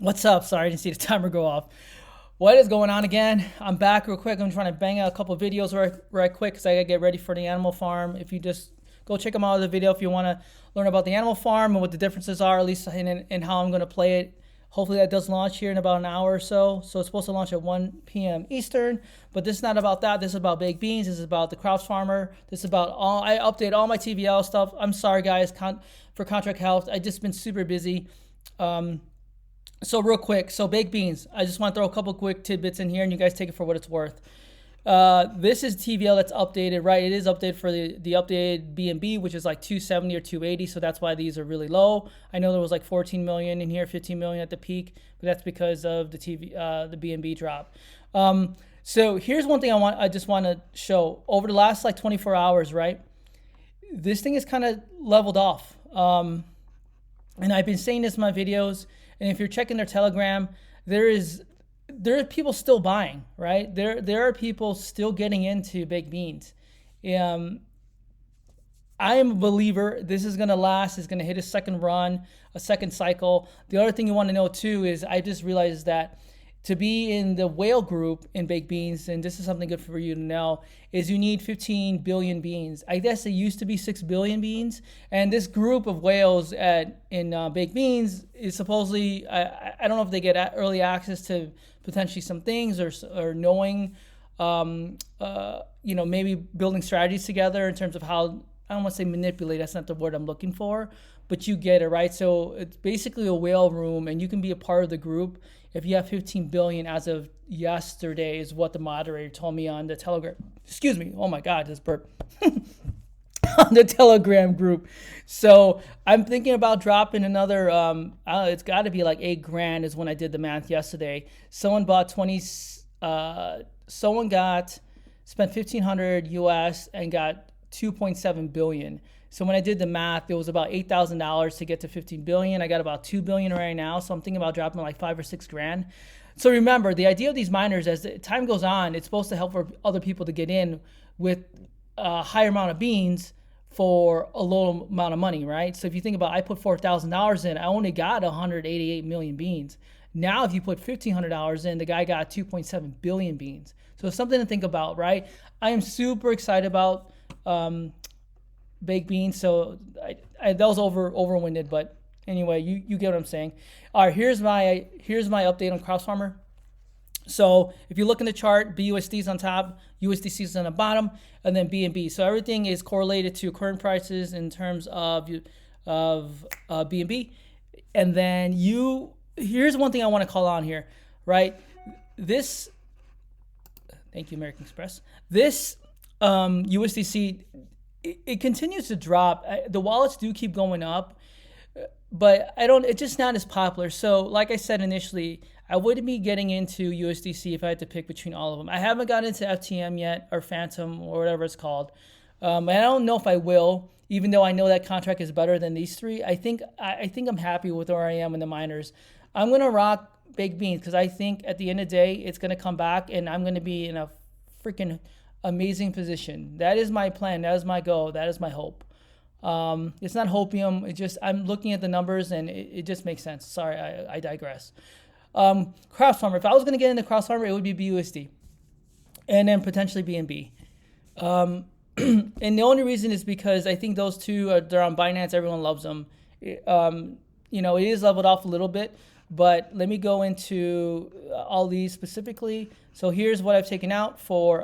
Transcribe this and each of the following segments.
What's up? Sorry, I didn't see the timer go off. What is going on again? I'm back real quick. I'm trying to bang out a couple videos right quick because I gotta get ready for the animal farm. If you just go check them out the video if you want to learn about the animal farm and what the differences are, at least in how I'm going to play it. Hopefully that does launch here in about an hour or so. So it's supposed to launch at 1 p.m. Eastern, but this is not about that. This is about baked beans. This is about the crops farmer. This is about I update all my TVL stuff. I'm sorry guys for contract health. I just been super busy. So real quick, so baked beans. I just want to throw a couple quick tidbits in here, and you guys take it for what it's worth. This is TVL that's updated, right? It is updated for the updated B&B, which is like 270 or 280, so that's why these are really low. I know there was like 14 million in here, 15 million at the peak, but that's because of the B&B drop. So here's one thing I just want to show. Over the last like 24 hours, right? This thing is kind of leveled off. And I've been saying this in my videos. And if you're checking their Telegram, there are people still buying, right? There are people still getting into baked beans. I am a believer this is gonna last. It's gonna hit a second run, a second cycle. The other thing you want to know too is I just realized that to be in the whale group in baked beans, and this is something good for you to know, is you need 15 billion beans. I guess it used to be 6 billion beans, and this group of whales in baked beans is supposedly, I don't know if they get early access to potentially some things or knowing, maybe building strategies together in terms of how, I don't want to say manipulate, that's not the word I'm looking for, but you get it, right? So it's basically a whale room, and you can be a part of the group if you have 15 billion as of yesterday, is what the moderator told me on the Telegram. Excuse me. Oh my God, this burp. On the Telegram group. So I'm thinking about dropping another, it's got to be like $8,000 is when I did the math yesterday. Someone bought spent 1,500 US and got 2.7 billion. So when I did the math, it was about $8,000 to get to 15 billion. I got about 2 billion right now. So I'm thinking about dropping like 5 or 6 grand. So remember, the idea of these miners, as the time goes on, it's supposed to help for other people to get in with a higher amount of beans for a low amount of money, right? So if you think about, I put $4,000 in, I only got 188 million beans. Now, if you put $1,500 in, the guy got 2.7 billion beans. So it's something to think about, right? I am super excited about baked beans. So that was overwinded, but anyway, you get what I'm saying. All right, here's my update on Crops Farmer. So if you look in the chart, BUSD is on top, USDC is on the bottom, and then BNB. So everything is correlated to current prices in terms of BNB. And then here's one thing I want to call on here, right? This, thank you, American Express. This USDC, it continues to drop. The wallets do keep going up, but it's just not as popular. So like I said initially, I wouldn't be getting into USDC if I had to pick between all of them. I haven't got into FTM yet, or Phantom, or whatever it's called. And I don't know if I will, even though I know that contract is better than these three. I think I'm happy with where I am in the miners. I'm going to rock baked beans because I think at the end of the day, it's going to come back and I'm going to be in a freaking amazing position. That is my plan. That is my goal. That is my hope. It's not hopium. It just, I'm looking at the numbers and it just makes sense. Sorry, I digress. Crops Farmer. If I was going to get into Crops Farmer, it would be BUSD and then potentially BNB. And the only reason is because I think those two they're on Binance. Everyone loves them. It is leveled off a little bit, but let me go into all these specifically. So here's what I've taken out for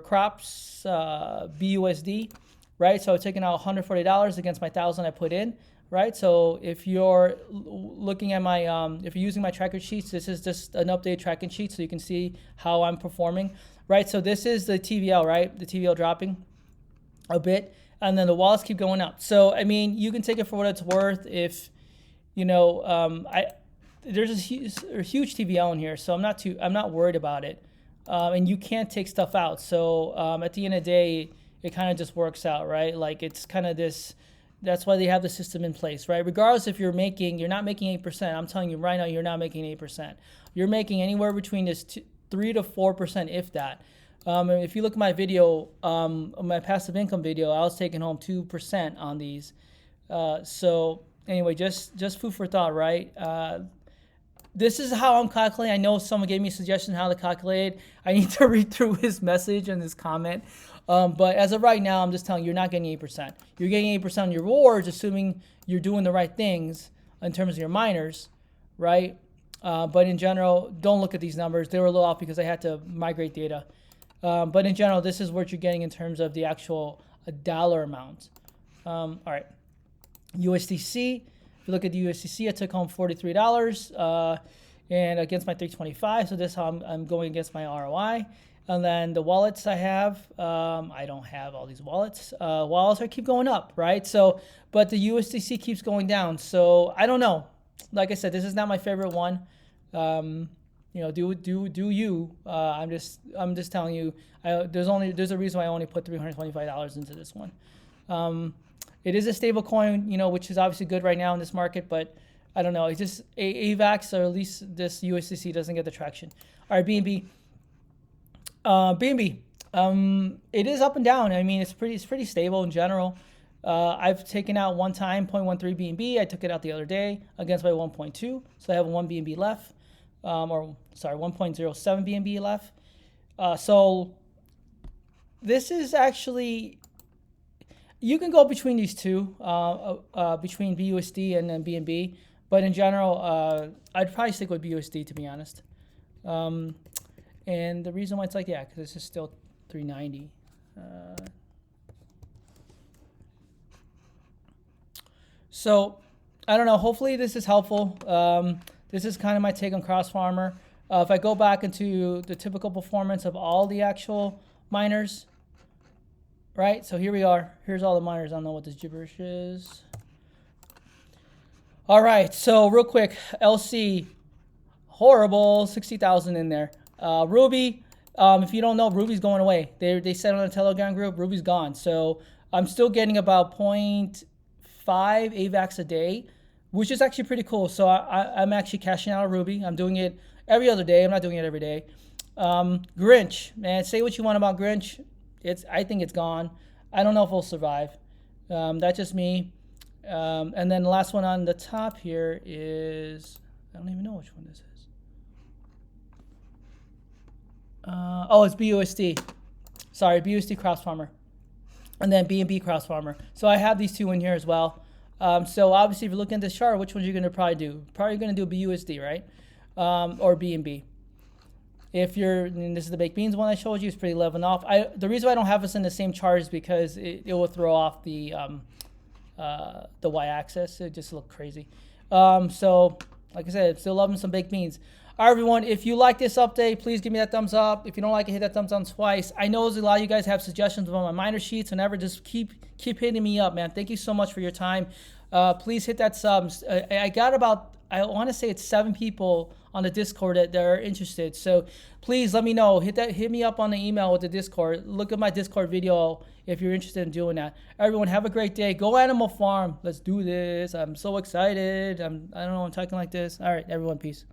crops BUSD, right? So I've taken out $140 against my 1,000 I put in, right? So if you're looking at my, if you're using my tracker sheets, this is just an updated tracking sheet so you can see how I'm performing, right? So this is the TVL, right? The TVL dropping a bit, and then the wallets keep going up. So, I mean, you can take it for what it's worth. If, there's a huge TVL in here, so I'm not worried about it. And you can't take stuff out. So at the end of the day, it kind of just works out, right? Like it's kind of this, that's why they have the system in place, right? Regardless if you're not making 8%, I'm telling you right now, you're not making 8%. You're making anywhere between this 3 to 4%, if that. If you look at my video, my passive income video, I was taking home 2% on these. So anyway, just food for thought, right? This is how I'm calculating. I know someone gave me a suggestion how to calculate it. I need to read through his message and his comment. But as of right now, I'm just telling you, you're not getting 8%. You're getting 8% on your rewards, assuming you're doing the right things in terms of your miners, right? But in general, don't look at these numbers. They were a little off because I had to migrate data. But in general, this is what you're getting in terms of the actual dollar amount. All right. USDC. If you look at the USDC, I took home $43 and against my 325. So this is how I'm going against my ROI. And then the wallets I have, I don't have all these wallets. Wallets keep going up, right? So, but the USDC keeps going down. So I don't know. Like I said, this is not my favorite one. You know, do you? I'm just telling you. There's a reason why I only put $325 into this one. It is a stable coin, you know, which is obviously good right now in this market, but I don't know. It's just AVAX, or at least this USDC doesn't get the traction. All right, BNB. BNB. It is up and down. I mean, it's pretty stable in general. I've taken out one time 0.13 BNB. I took it out the other day against my 1.2, so I have 1 BNB left, 1.07 BNB left. So this is actually, you can go between these two, between BUSD and then BNB, but in general, I'd probably stick with BUSD, to be honest. And the reason why it's like, yeah, because this is still 390. So I don't know. Hopefully this is helpful. This is kind of my take on Crops Farmer. If I go back into the typical performance of all the actual miners, right? So here we are. Here's all the miners. I don't know what this gibberish is. All right. So real quick, LC, horrible, 60,000 in there. Ruby, if you don't know, Ruby's going away. They said on the Telegram group, Ruby's gone. So I'm still getting about 0.5 AVAX a day, which is actually pretty cool. So I'm actually cashing out of Ruby. I'm doing it every other day. I'm not doing it every day. Grinch, man, say what you want about Grinch. I think it's gone. I don't know if it'll survive. That's just me. And then the last one on the top here is, I don't even know which one this is. Oh, it's BUSD. Sorry, BUSD Crops Farmer. And then BNB Crops Farmer. So I have these two in here as well. So obviously, if you're looking at this chart, which ones you're going to probably do? Probably going to do BUSD, right? Or BNB. If you're, and this is the baked beans one I showed you, it's pretty leveling off. The reason why I don't have this in the same chart is because it will throw off the y-axis. It just look crazy. So, like I said, still loving some baked beans. All right, everyone, if you like this update, please give me that thumbs up. If you don't like it, hit that thumbs down twice. I know a lot of you guys have suggestions on my miner sheets. Whenever, just keep hitting me up, man. Thank you so much for your time. Please hit that subs. I got about, I want to say it's 7 people on the Discord that are interested. So please let me know. Hit me up on the email with the Discord. Look at my Discord video if you're interested in doing that. Everyone, have a great day. Go Animal Farm. Let's do this. I'm so excited. I don't know. I'm talking like this. All right, everyone, peace.